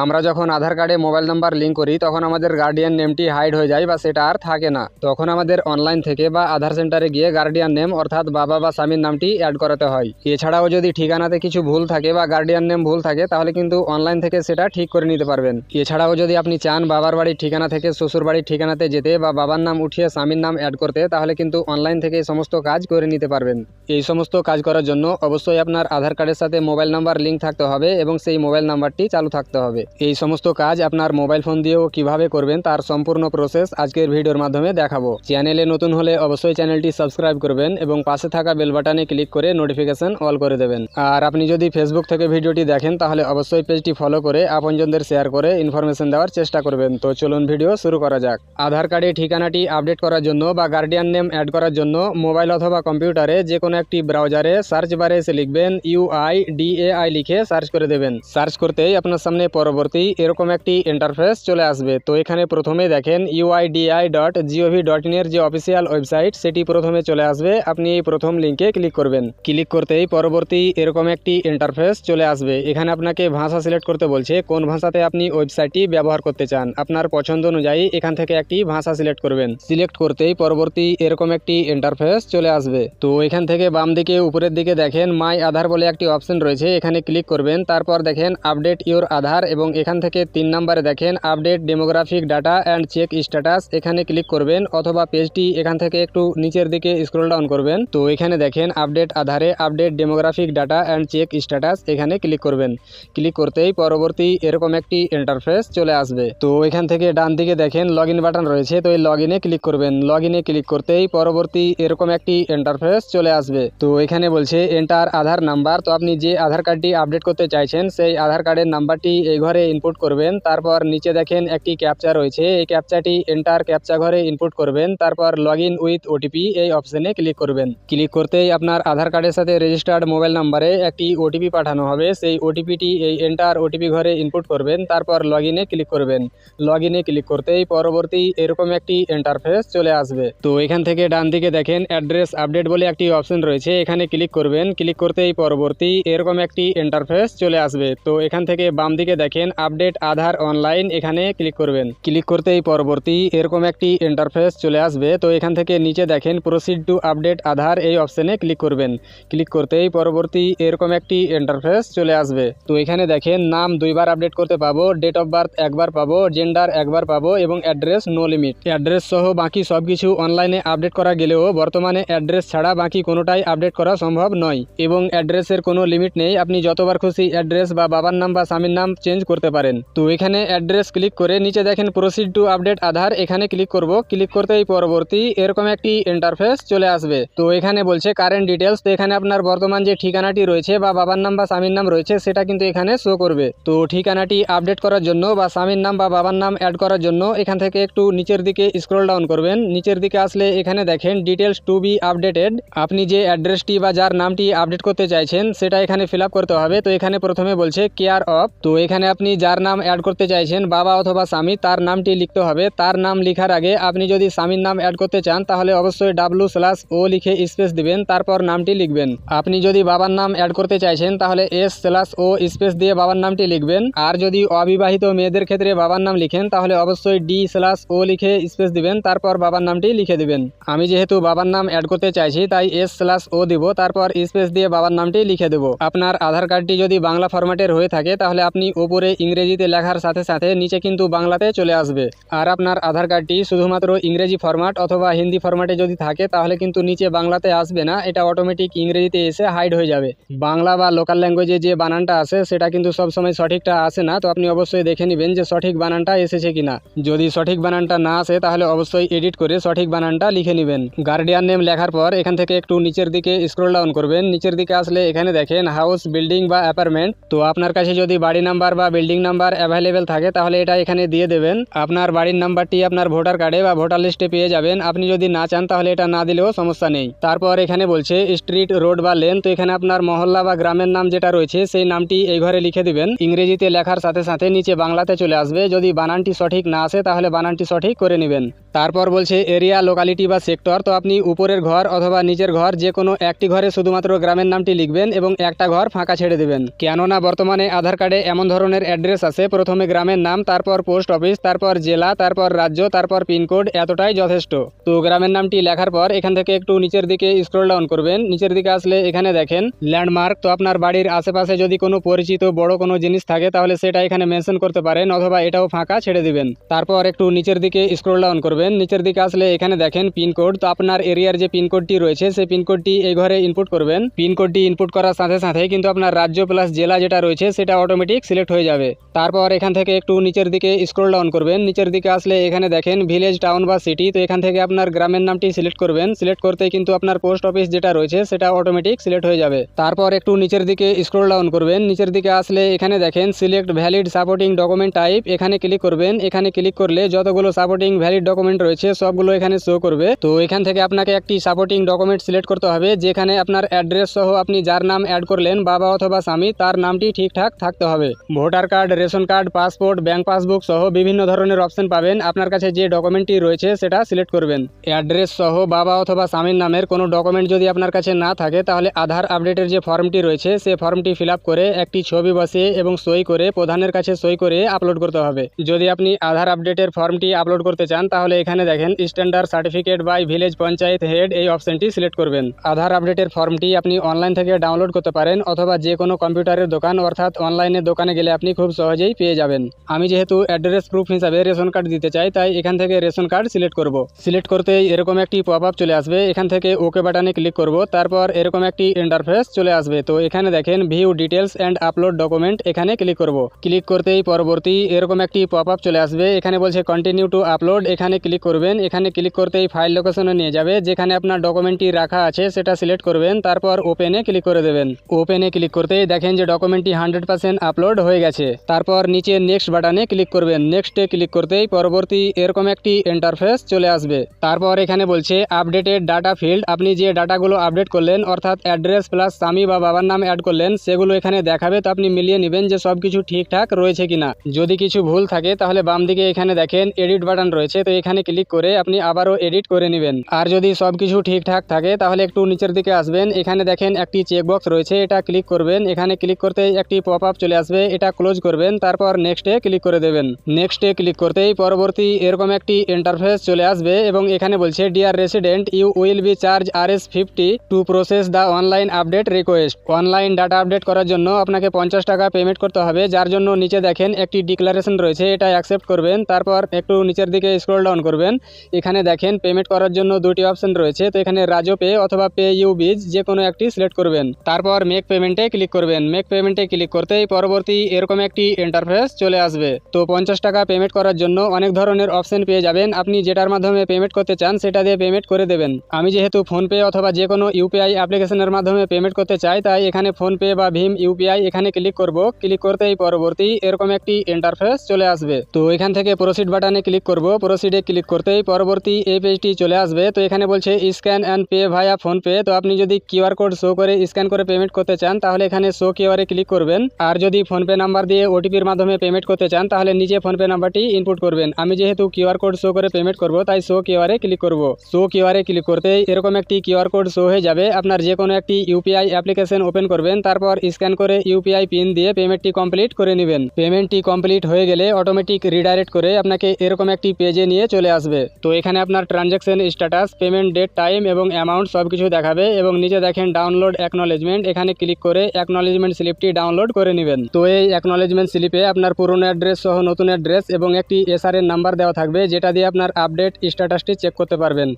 আমরা যখন আধার কার্ডে মোবাইল নাম্বার লিঙ্ক করি তখন আমাদের গার্ডিয়ান নেমটি হাইড হয়ে যায় বা সেটা আর থাকে না। তখন আমাদের অনলাইন থেকে বা আধার সেন্টারে গিয়ে গার্ডিয়ান নেম অর্থাৎ বাবা বা স্বামীর নামটি অ্যাড করাতে হয়। এছাড়াও যদি ঠিকানাতে কিছু ভুল থাকে বা গার্ডিয়ান নেম ভুল থাকে তাহলে কিন্তু অনলাইন থেকে সেটা ঠিক করে নিতে পারবেন। এছাড়াও যদি আপনি চান বাবার বাড়ির ঠিকানা থেকে শ্বশুর বাড়ির ঠিকানাতে যেতে বা বাবার নাম উঠিয়ে স্বামীর নাম অ্যাড করতে, তাহলে কিন্তু অনলাইন থেকে এই সমস্ত কাজ করে নিতে পারবেন। এই সমস্ত কাজ করার জন্য অবশ্যই আপনার আধার কার্ডের সাথে মোবাইল নাম্বার লিঙ্ক থাকতে হবে এবং সেই মোবাইল নাম্বারটি চালু থাকতে হবে। এই সমস্ত কাজ আপনার মোবাইল ফোন দিয়েও কিভাবে করবেন তার সম্পূর্ণ প্রসেস আজকের ভিডিওর মাধ্যমে দেখাবো। চ্যানেলে নতুন হলে অবশ্যই চ্যানেলটি সাবস্ক্রাইব করবেন এবং পাশে থাকা বেল বাটনে ক্লিক করে নোটিফিকেশন অল করে দেবেন। আর আপনি যদি ফেসবুক থেকে ভিডিওটি দেখেন তাহলে অবশ্যই পেজটি ফলো করে আপনজনদের শেয়ার করে ইনফরমেশন দেওয়ার চেষ্টা করবেন। তো চলুন ভিডিও শুরু করা যাক। আধার কার্ডে ঠিকানাটি আপডেট করার জন্য বা গার্ডিয়ান নেম অ্যাড করার জন্য মোবাইল অথবা কম্পিউটারে যে কোনো একটি ব্রাউজারে সার্চ বারে এসে লিখবেন UIDAI লিখে সার্চ করে দেবেন। সার্চ করতেই আপনার সামনে পরবর্তী এরকম একটি ইন্টারফেস চলে আসবে। তো এখানে প্রথমে দেখেন uidi.gov.in এর যে অফিসিয়াল ওয়েবসাইট সেটি প্রথমে চলে আসবে। আপনি এই প্রথম লিঙ্কে ক্লিক করবেন। ক্লিক করতেই পরবর্তী এরকম একটি ইন্টারফেস চলে আসবে। এখানে আপনাকে ভাষা সিলেক্ট করতে বলছে কোন ভাষাতে আপনি ওয়েবসাইটটি ব্যবহার করতে চান। আপনার পছন্দ অনুযায়ী এখান থেকে একটি ভাষা সিলেক্ট করবেন। সিলেক্ট করতেই পরবর্তী এরকম একটি ইন্টারফেস চলে আসবে। তো এখান থেকে বাম দিকে উপরের দিকে দেখেন মাই আধার বলে একটি অপশন রয়েছে, এখানে ক্লিক করবেন। তারপর দেখেন আপডেট ইউর আধার এবং এখান থেকে 3 নম্বরে দেখেন update demographic data and check status, এখানে ক্লিক করবেন অথবা পেজটি এখান থেকে একটু নিচের দিকে স্ক্রল ডাউন করবেন। তো এখানে দেখেন আপডেট আধারে update demographic data and check status, এখানে ক্লিক করবেন। ক্লিক করতেই পরবর্তী এরকম একটি ইন্টারফেস চলে আসবে। তো এখান থেকে ডান দিকে দেখেন লগ ইন বাটন রয়েছে, তো এই লগ ইনে ক্লিক করবেন। লগ ইনে ক্লিক করতেই পরবর্তী এরকম একটি ইন্টারফেস চলে আসবে। তো এখানে বলছে এন্টার আধার নাম্বার, তো আপনি যে আধার কার্ডটি আপডেট করতে চাইছেন সেই আধার কার্ডের নাম্বারটি এই ঘরে ইনপুট করবেন। তারপর নিচে দেখেন একটি ক্যাপচা রয়েছে, এই ক্যাপচাটি এন্টার ক্যাপচা ঘরে ইনপুট করবেন। তারপর লগ ইন উইথ ওটিপি এই অপশনে ক্লিক করবেন। ক্লিক করতেই আপনার আধার কার্ডের সাথে রেজিস্টার্ড মোবাইল নাম্বারে একটি ওটিপি পাঠানো হবে, সেই ওটিপিটি এই এন্টার ওটিপি ঘরে ইনপুট করবেন। তারপর লগ ইনে ক্লিক করবেন। লগ ইনে ক্লিক করতেই পরবর্তী এরকম একটি ইন্টারফেস চলে আসবে। তো এখান থেকে ডান দিকে দেখেন অ্যাড্রেস আপডেট বলে একটি অপশন রয়েছে, এখানে ক্লিক করবেন। ক্লিক করতেই পরবর্তী এরকম একটি ইন্টারফেস চলে আসবে। তো এখান থেকে বাম দিকে দেখেন আপডেট আধার অনলাইন, এখানে ক্লিক করবেন। ক্লিক করতেই পরবর্তী এরকম একটি ইন্টারফেস চলে আসবে। তো এখান থেকে নিচে দেখেন প্রসিড টু আপডেট আধার এই অপশনে ক্লিক করবেন। ক্লিক করতেই পরবর্তী এরকম একটি ইন্টারফেস চলে আসবে। তো এখানে দেখেন নাম 2 বার আপডেট করতে পাবো, ডেট অফ বার্থ 1 বার পাবো, জেন্ডার 1 বার পাবো এবং অ্যাড্রেস নো লিমিট। অ্যাড্রেস সহ বাকি সবকিছু অনলাইনে আপডেট করা গেলেও বর্তমানে অ্যাড্রেস ছাড়া বাকি কোনোটাই আপডেট করা সম্ভব নয় এবং অ্যাড্রেসের কোনো লিমিট নেই। আপনি যতবার খুশি অ্যাড্রেস বা বাবার নাম বা স্বামীর নাম চেঞ্জ করতে পারেন। তো এখানে অ্যাড্রেস ক্লিক করে নিচে দেখেন প্রসিড টু আপডেট আধার, এখানে ক্লিক করব। ক্লিক করতেই পরবর্তী এরকম একটি ইন্টারফেস চলে আসবে। তো এখানে বলছে কারেন্ট ডিটেলস, তো এখানে আপনার বর্তমান যে ঠিকানাটি রয়েছে বা বাবার নাম বা স্বামীর নাম রয়েছে সেটা কিন্তু এখানে শো করবে। তো ঠিকানাটি আপডেট করার জন্য বা স্বামীর নাম বা বাবার নাম অ্যাড করার জন্য এখান থেকে একটু নিচের দিকে স্ক্রল ডাউন করবেন। নিচের দিকে আসলে এখানে দেখেন ডিটেলস টু বি আপডেটেড, আপনি যে অ্যাড্রেসটি বা যার নামটি আপডেট করতে চাইছেন সেটা এখানে ফিল আপ করতে হবে। তো এখানে প্রথমে বলছে কেয়ার অফ, তো এখানে আপনি যার নাম অ্যাড করতে চাইছেন বাবা অথবা স্বামী তার নামটি লিখতে হবে। তার নাম লিখার আগে আপনি যদি স্বামীর নাম অ্যাড করতে চান তাহলে অবশ্যই W/O লিখে স্পেস দিবেন, তারপর নামটি লিখবেন। আপনি যদি বাবার নাম অ্যাড করতে চাইছেন তাহলে S/O স্পেস দিয়ে বাবার নামটি লিখবেন। আর যদি অবিবাহিত মেয়েদের ক্ষেত্রে বাবার নাম লিখেন তাহলে অবশ্যই D/O লিখে স্পেস দিবেন, তারপর বাবার নামটি লিখে দিবেন। আমি যেহেতু বাবার নাম অ্যাড করতে চাইছি তাই S/O দিব, তারপর স্পেস দিয়ে বাবার নামটি লিখে দেব। আপনার আধার কার্ডটি যদি বাংলা ফরম্যাটের হয়ে থাকে তাহলে আপনি উপরে ইংরেজিতে লেখার সাথে সাথে নিচে কিন্তু বাংলাতে চলে আসবে। আর আপনার আধার কার্ডটি শুধুমাত্র ইংরেজি ফরম্যাট অথবা হিন্দি ফরম্যাটে যদি থাকে তাহলে কিন্তু নিচে বাংলাতে আসবে না, এটা অটোমেটিক ইংরেজিতে এসে হাইড হয়ে যাবে। বাংলা বা লোকাল ল্যাঙ্গুয়েজে যে বানানটা আসে সেটা কিন্তু সবসময় সঠিকটা আসে না, তো আপনি অবশ্যই দেখে নেবেন যে সঠিক বানানটা এসেছে কিনা। যদি সঠিক বানানটা না আসে তাহলে অবশ্যই এডিট করে সঠিক বানানটা লিখে নেবেন। গার্ডিয়ান নেম লেখার পর এখান থেকে একটু নিচের দিকে স্ক্রল ডাউন করবেন। নিচের দিকে আসলে এখানে দেখেন হাউস, বিল্ডিং বা অ্যাপার্টমেন্ট, তো আপনার কাছে যদি বাড়ি নাম্বার বা বিল্ডিং নাম্বার অ্যাভেলেবেল থাকে তাহলে এটা এখানে দিয়ে দেবেন। আপনার বাড়ির নাম্বারটি আপনার ভোটার কার্ডে বা ভোটার লিস্টে পেয়ে যাবেন। আপনি যদি না চান তাহলে এটা না দিলেও সমস্যা নেই। তারপর এখানে বলছে স্ট্রিট, রোড বা লেন, তো এখানে আপনার মহল্লা বা গ্রামের নাম যেটা রয়েছে সেই নামটি এই ঘরে লিখে দিবেন। ইংরেজিতে লেখার সাথে সাথে নিচে বাংলাতে চলে আসবে। যদি বানানটি সঠিক না আসে তাহলে বানানটি সঠিক করে নেবেন। তারপর বলছে এরিয়া, লোকালিটি বা সেক্টর, তো আপনি উপরের ঘর অথবা নিচের ঘর যে কোনো একটি ঘরে শুধুমাত্র গ্রামের নামটি লিখবেন এবং একটা ঘর ফাঁকা ছেড়ে দেবেন। কেননা বর্তমানে আধার কার্ডে এমন ধরনের অ্যাড্রেস আছে, প্রথমে গ্রামের নাম, তারপর পোস্ট অফিস, তারপর জেলা, তারপর রাজ্য, তারপর পিনকোড, এতটাই যথেষ্ট। তো গ্রামের নামটি লেখার পর এখান থেকে একটু নিচের দিকে স্ক্রল ডাউন করবেন। নিচের দিকে আসলে এখানে দেখেন ল্যান্ডমার্ক। তো আপনার বাড়ির আশেপাশে যদি কোনো পরিচিত বড় কোনো জিনিস থাকে তাহলে সেটা এখানে মেনশন করতে পারেন, অথবা এটাও ফাঁকা ছেড়ে দিবেন। তারপর একটু নিচের দিকে স্ক্রল ডাউন করবেন। নিচের দিকে আসলে এখানে দেখেন পিনকোড। তো আপনার এরিয়ার যে পিনকোডটি রয়েছে সেই পিনকোডটি এই ঘরে ইনপুট করবেন। পিনকোডটি ইনপুট করার সাথে সাথে কিন্তু আপনার রাজ্য প্লাস জেলা যেটা রয়েছে সেটা অটোমেটিক সিলেক্ট হয়ে যাবে। তারপর এখান থেকে একটু নিচের দিকে স্ক্রল ডাউন করবেন। নিচের দিকে আসলে এখানে দেখেন ভিলেজ, টাউন বা সিটি। তো এখান থেকে আপনার গ্রামের নামটি সিলেক্ট করবেন। সিলেক্ট করতে কিন্তু আপনার পোস্ট অফিস যেটা রয়েছে সেটা অটোমেটিক সিলেক্ট হয়ে যাবে। তারপর একটু নিচের দিকে স্ক্রল ডাউন করবেন। নিচের দিকে আসলে এখানে দেখেন select valid supporting document type, এখানে ক্লিক করবেন। এখানে ক্লিক করলে যতগুলো সাপোর্টিং ভ্যালিড ডকুমেন্ট রয়েছে সবগুলো এখানে শো করবে। তো এখান থেকে আপনাকে একটি সাপোর্টিং ডকুমেন্ট সিলেক্ট করতে হবে যেখানে আপনার অ্যাড্রেস সহ আপনি যার নাম অ্যাড করলেন বাবা অথবা স্বামী তার নামটি ঠিকঠাক থাকতে হবে। Voter card, ration card, passport, bank passbook সহ বিভিন্ন ধরনের অপশন পাবেন। আপনার কাছে যে ডকুমেন্টটি রয়েছে সেটা সিলেক্ট করবেন। অ্যাড্রেস সহ বাবা অথবা স্বামীর নামের কোনো ডকুমেন্ট যদি আপনার কাছে না থাকে তাহলে আধার আপডেটের যে ফর্মটি রয়েছে সেই ফর্মটি ফিল আপ করে একটি ছবি বসিয়ে এবং সই করে প্রধানের কাছে সই করে আপলোড করতে হবে। যদি আপনি আধার আপডেটের ফর্মটি আপলোড করতে চান তাহলে এখানে দেখেন standard certificate by village panchayat head, এই অপশনটি সিলেক্ট করবেন। আধার আপডেটের ফর্মটি আপনি অনলাইন থেকে ডাউনলোড করতে পারেন অথবা যে কোনো কম্পিউটারের দোকান অর্থাৎ অনলাইনের দোকানে গেলে আপনি খুব সহজেই পেয়ে যাবেন। আমি যেহেতু অ্যাড্রেস প্রুফ হিসাবে রেশন কার্ড দিতে চাই তাই এখান থেকে রেশন কার্ড সিলেক্ট করব। সিলেক্ট করতেই এরকম একটি পপ আপ চলে আসবে, এখান থেকে ওকে বাটনে ক্লিক করব। তারপর এরকম একটি ইন্টারফেস চলে আসবে। তো এখানে দেখেন view details and upload document, এখানে ক্লিক করব। ক্লিক করতেই পরবর্তী এরকম একটি পপ আপ চলে আসবে, এখানে বলছে কন্টিনিউ টু আপলোড, এখানে ক্লিক করবেন। এখানে ক্লিক করতেই ফাইল লোকেশনে নিয়ে যাবে, যেখানে আপনার ডকুমেন্টটি রাখা আছে সেটা সিলেক্ট করবেন। তারপর ওপেনে ক্লিক করে দেবেন। ওপেনে ক্লিক করতেই দেখেন যে ডকুমেন্টটি 100% আপলোড হয়ে গেছে। তারপর নিচে নেক্সট বাটনে ক্লিক করবেন। নেক্সটে ক্লিক করতেই পরবর্তী এরকম একটি ইন্টারফেস চলে আসবে। তারপর এখানে বলছে আপডেটেড ডাটা ফিল্ড, আপনি যে ডাটাগুলো আপডেট করলেন অর্থাৎ অ্যাড্রেস প্লাস স্বামী বা বাবার নাম অ্যাড করলেন সেগুলো এখানে দেখাবে। তো আপনি মিলিয়ে নেবেন যে সব কিছু ঠিকঠাক রয়েছে কিনা। যদি কিছু ভুল থাকে তাহলে বাম দিকে এখানে দেখেন এডিট বাটন রয়েছে, তো এখানে ক্লিক করে আপনি আবারও এডিট করে নেবেন। আর যদি সব কিছু ঠিকঠাক থাকে তাহলে একটু নিচের দিকে আসবেন, এখানে দেখেন একটি চেকবক্স রয়েছে, এটা ক্লিক করবেন। এখানে ক্লিক করতে একটি পপ আপ চলে আসবে, এটা ক্লোজ করবেন। তারপর নেক্সটে ক্লিক করে দেবেন। নেক্সটে ক্লিক করতেই পরবর্তী এরকম একটি ইন্টারফেস চলে আসবে এবং এখানে বলছে dear resident you will be charge Rs50 to process the online update request. Online data update করার জন্য আপনাকে 50 টাকা পেমেন্ট করতে হবে, যার জন্য নিচে দেখেন একটি ডিক্লারেশন রয়েছে, এটা অ্যাকসেপ্ট করবেন। তারপর একটু নিচের দিকে স্ক্রল ডাউন করবেন, এখানে দেখেন পেমেন্ট করার জন্য দুটি অপশন রয়েছে। তো এখানে রাজো পে অথবা পে ইউ বিজ যে কোনো একটি সিলেক্ট করবেন। তারপর মেক পেমেন্টে ক্লিক করবেন। মেক পেমেন্টে ক্লিক করতেই পরবর্তী এরকম একটি ইন্টারফেস চলে আসবে। তো 50 টাকা পেমেন্ট করার জন্য অনেক ধরনের অপশন পেয়ে যাবেন, আপনি যেটার মাধ্যমে পেমেন্ট করতে চান সেটা দিয়ে পেমেন্ট করে দেবেন। আমি যেহেতু ফোনপে অথবা যে কোনো ইউপিআই অ্যাপ্লিকেশনের মাধ্যমে পেমেন্ট করতে চাই তাই এখানে ফোনপে বা ভীম ইউপিআই এখানে ক্লিক করব। ক্লিক করতেই পরবর্তী এরকম একটি ইন্টারফেস চলে আসবে। তো এখান থেকে প্রসিড বাটনে ক্লিক করব। প্রসিডে ক্লিক করতেই পরবর্তী এই পেজটি চলে আসবে। তো এখানে বলছে scan and pay via PhonePe. তো আপনি যদি কিউআর কোড শো করে স্ক্যান করে পেমেন্ট করতে চান তাহলে এখানে শো কিউআরে ক্লিক করবেন। আর যদি ফোনপে নাম্বার দিয়ে ওটিপির মাধ্যমে পেমেন্ট করতে চান তাহলে নিজে ফোনপে নাম্বারটি ইনপুট করবেন। আমি যেহেতু কিউআর কোড শো করে পেমেন্ট করব তাই শো কিউআরে ক্লিক করব। শো কিউআরে ক্লিক করতেই এরকম একটি কিউআর কোড শো হয়ে যাবে। আপনার যে কোনো একটি ইউপিআই অ্যাপ্লিকেশন ওপেন করবেন, তারপর স্ক্যান করে ইউপিআই পিন দিয়ে পেমেন্টটি কমপ্লিট করে নেবেন। পেমেন্টটি কমপ্লিট হয়ে গেলে অটোমেটিক রিডাইরেক্ট করে আপনাকে এরকম একটি পেজে নিয়ে চলে আসবে। তো এখানে আপনার transaction status, payment date, time এবং অ্যামাউন্ট সব কিছু দেখাবে এবং নিচে দেখেন ডাউনলোড অ্যাকনলেজমেন্ট, এখানে ক্লিক করে অ্যাকনলেজমেন্ট স্লিপটি ডাউনলোড করে নেবেন। তো এই অ্যাকনলেজমেন্ট স্লিপে আপনার পুরনো অ্যাড্রেস সহ নতুন অ্যাড্রেস এবং একটি এসআরএন নাম্বার দেওয়া থাকবে যেটা দিয়ে আপনার আপডেট স্ট্যাটাসটি চেক করতে পারবেন।